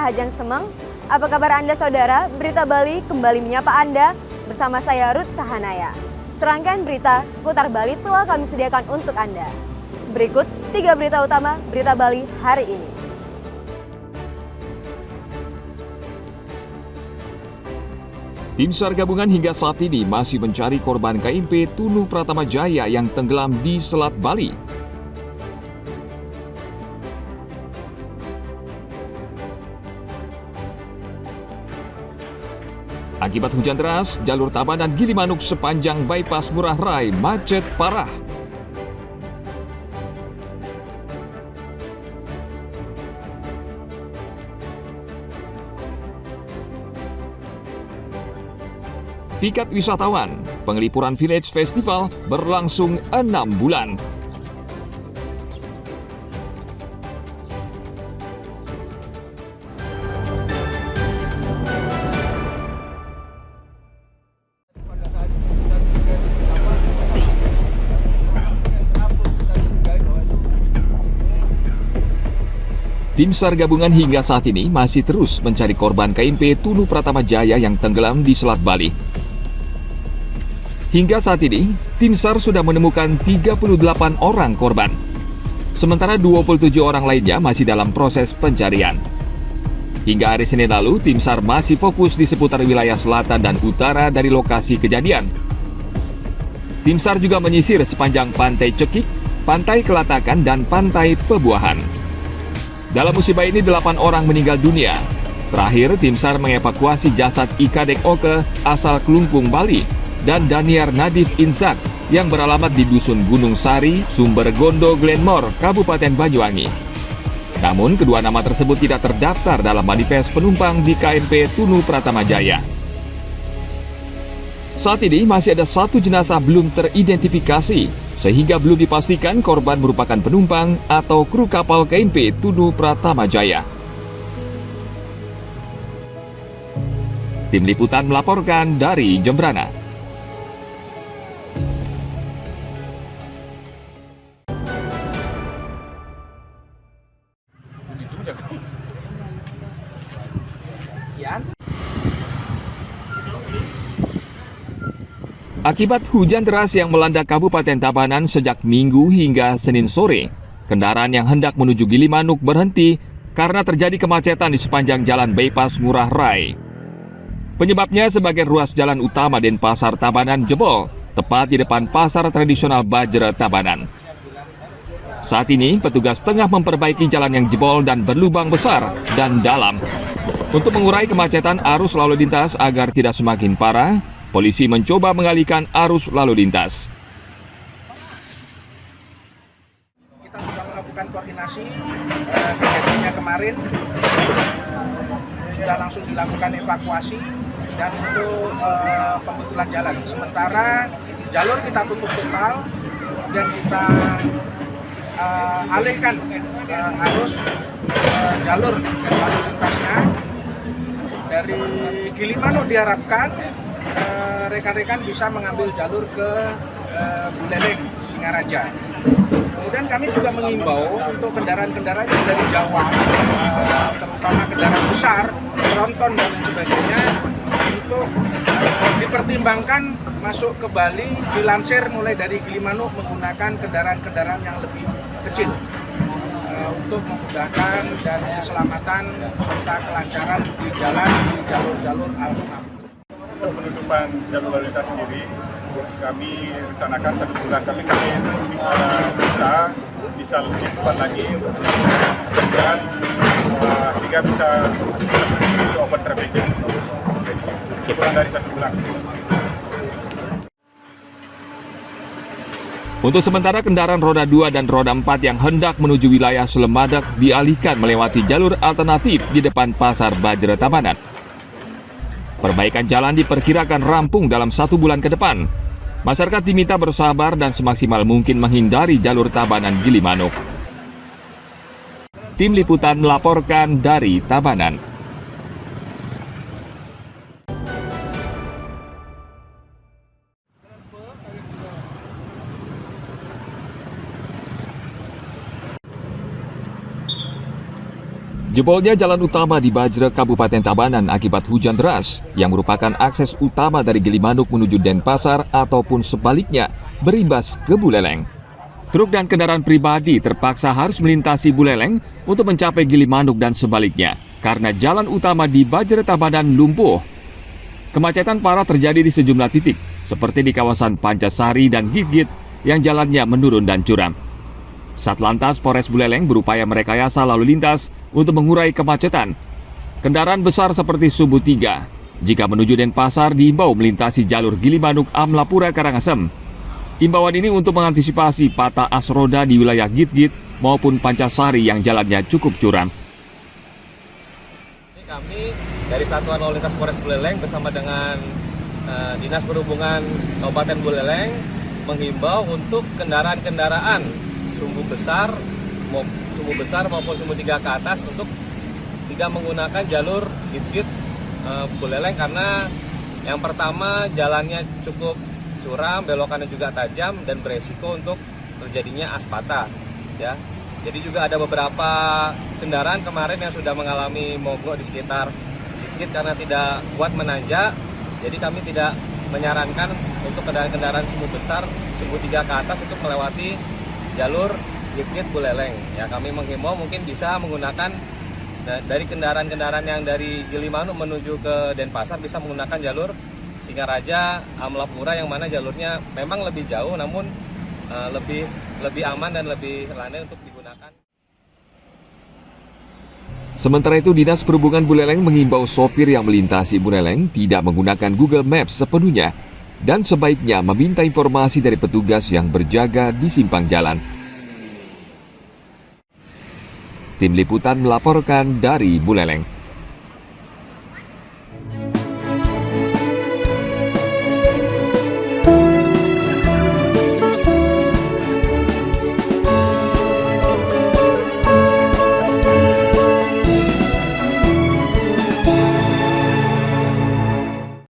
Kahajang Semeng. Apa kabar Anda saudara? Berita Bali kembali menyapa Anda bersama saya Ruth Sahanaya. Serangkaian berita seputar Bali telah kami sediakan untuk Anda. Berikut 3 berita utama Berita Bali hari ini. Tim SAR gabungan hingga saat ini masih mencari korban KMP Tunu Pratama Jaya yang tenggelam di Selat Bali. Akibat hujan deras, jalur Tabanan Gilimanuk sepanjang bypass Ngurah Rai macet parah. Pikat wisatawan, Pengelipuran Village Festival berlangsung 6 bulan. Tim SAR gabungan hingga saat ini masih terus mencari korban KMP Tunu Pratama Jaya yang tenggelam di Selat Bali. Hingga saat ini, tim SAR sudah menemukan 38 orang korban. Sementara 27 orang lainnya masih dalam proses pencarian. Hingga hari Senin lalu, tim SAR masih fokus di seputar wilayah selatan dan utara dari lokasi kejadian. Tim SAR juga menyisir sepanjang Pantai Cekik, Pantai Kelatakan, dan Pantai Pebuahan. Dalam musibah ini 8 orang meninggal dunia. Terakhir, tim SAR mengevakuasi jasad Ikadek Oke asal Kelungkung, Bali, dan Daniar Nadif Insak yang beralamat di Dusun Gunung Sari, Sumber Gondo, Glenmore, Kabupaten Banyuwangi. Namun, kedua nama tersebut tidak terdaftar dalam manifest penumpang di KMP Tunu Pratama Jaya. Saat ini masih ada 1 jenazah belum teridentifikasi, sehingga belum dipastikan korban merupakan penumpang atau kru kapal KMP Tunu Pratama Jaya. Tim Liputan melaporkan dari Jembrana. Akibat hujan deras yang melanda Kabupaten Tabanan sejak Minggu hingga Senin sore, kendaraan yang hendak menuju Gilimanuk berhenti karena terjadi kemacetan di sepanjang jalan bypass Ngurah Rai. Penyebabnya sebagian ruas jalan utama Denpasar Tabanan jebol, tepat di depan pasar tradisional Bajra Tabanan. Saat ini, petugas tengah memperbaiki jalan yang jebol dan berlubang besar dan dalam. Untuk mengurai kemacetan arus lalu lintas agar tidak semakin parah, polisi mencoba mengalihkan arus lalu lintas. Kita sudah melakukan koordinasi, kejadiannya kemarin sudah langsung dilakukan evakuasi dan untuk pembetulan jalan. Sementara jalur kita tutup total dan kita alihkan arus jalur lalu lintasnya. Dari Gilimanuk diharapkan rekan-rekan bisa mengambil jalur ke Buleleng, Singaraja. Kemudian kami juga mengimbau untuk kendaraan-kendaraan yang dari Jawa, terutama kendaraan besar, tronton dan lain sebagainya, untuk dipertimbangkan masuk ke Bali, dilansir mulai dari Gilimanuk menggunakan kendaraan-kendaraan yang lebih kecil untuk memudahkan dan keselamatan serta kelancaran di jalan di jalur-jalur alternatif. Untuk penutupan jalur lalu lintas sendiri, kami rencanakan 1 bulan, tapi kami bisa lebih cepat lagi dan sehingga bisa open traffic kurang dari 1 bulan. Untuk sementara kendaraan roda 2 dan roda 4 yang hendak menuju wilayah Selemadak dialihkan melewati jalur alternatif di depan pasar Bajra Tabanan. Perbaikan jalan diperkirakan rampung dalam 1 bulan ke depan. Masyarakat diminta bersabar dan semaksimal mungkin menghindari jalur Tabanan Gilimanuk. Tim Liputan melaporkan dari Tabanan. Jebolnya jalan utama di Bajre, Kabupaten Tabanan akibat hujan deras yang merupakan akses utama dari Gilimanuk menuju Denpasar ataupun sebaliknya berimbas ke Buleleng. Truk dan kendaraan pribadi terpaksa harus melintasi Buleleng untuk mencapai Gilimanuk dan sebaliknya karena jalan utama di Bajre Tabanan lumpuh. Kemacetan parah terjadi di sejumlah titik seperti di kawasan Pancasari dan Gitgit yang jalannya menurun dan curam. Satlantas Polres Buleleng berupaya merekayasa lalu lintas untuk mengurai kemacetan. Kendaraan besar seperti Sumbu 3, jika menuju Denpasar diimbau melintasi jalur Gilimanuk Amlapura Karangasem. Imbauan ini untuk mengantisipasi patah as roda di wilayah Gitgit maupun Pancasari yang jalannya cukup curam. Kami dari Satuan Lalu Lintas Polres Buleleng bersama dengan Dinas Perhubungan Kabupaten Buleleng menghimbau untuk kendaraan-kendaraan sumbu besar maupun sumbu 3 ke atas untuk tidak menggunakan jalur Gitgit Buleleng karena yang pertama jalannya cukup curam, belokannya juga tajam dan beresiko untuk terjadinya as patah ya. Jadi juga ada beberapa kendaraan kemarin yang sudah mengalami mogok di sekitar Gitgit karena tidak kuat menanjak. Jadi kami tidak menyarankan untuk kendaraan-kendaraan sumbu besar, sumbu 3 ke atas untuk melewati jalur Gitgit Buleleng. Ya, kami menghimbau mungkin bisa menggunakan dari kendaraan-kendaraan yang dari Gilimanuk menuju ke Denpasar bisa menggunakan jalur Singaraja, Amlapura yang mana jalurnya memang lebih jauh namun lebih aman dan lebih landai untuk digunakan. Sementara itu, Dinas Perhubungan Buleleng mengimbau sopir yang melintasi Buleleng tidak menggunakan Google Maps sepenuhnya dan sebaiknya meminta informasi dari petugas yang berjaga di simpang jalan. Tim Liputan melaporkan dari Buleleng.